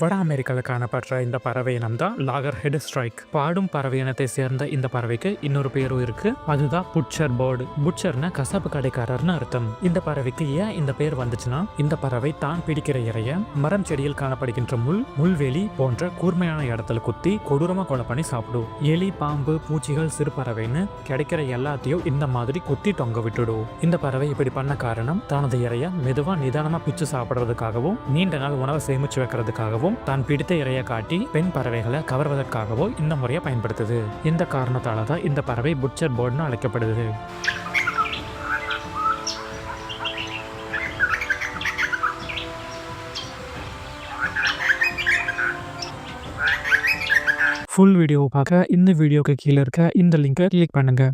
வட அமெரிக்காவில் காணப்படுற இந்த பறவை இனம் தான் லாகர்ஹெட் ஸ்ட்ரைக். பாடும் பறவை இனத்தை சேர்ந்த இந்த பறவைக்கு இன்னொரு பேரும் இருக்கு, அதுதான் புட்சர் பேர்டு. புட்சர்னா கசாப்பு கடைக்காரர்னு அர்த்தம். இந்த பறவைக்கு ஏன் இந்த பேர் வந்துச்சுன்னா, இந்த பறவை தான் பிடிக்கிற இறைய மரம் செடியில் காணப்படுகின்ற முள்வேலி போன்ற கூர்மையான இடத்துல குத்தி கொடூரமா கொலை பண்ணி சாப்பிடும். எலி, பாம்பு, பூச்சிகள், சிறு பறவைன்னு கிடைக்கிற எல்லாத்தையும் இந்த மாதிரி குத்தி தொங்க விட்டுடும். இந்த பறவை இப்படி பண்ண காரணம், தனது இறைய மெதுவா நிதானமா பிச்சு சாப்பிடுறதுக்காகவும் நீண்ட நாள் உணவை சேமிச்சு வைக்கிறதுக்காகவும் தான் பிடித்த இறைய காட்டி பெண் பறவைகளை கவர்வதற்காகவோ இந்த முறையை பயன்படுத்துது. இந்த காரணத்தால தான் இந்த பறவை புட்சர் பேர்டுன்னு அழைக்கப்படுது. ஃபுல் வீடியோ பார்க்க இந்த வீடியோக்கு கீழே இருக்க இந்த லிங்கை கிளிக் பண்ணுங்க.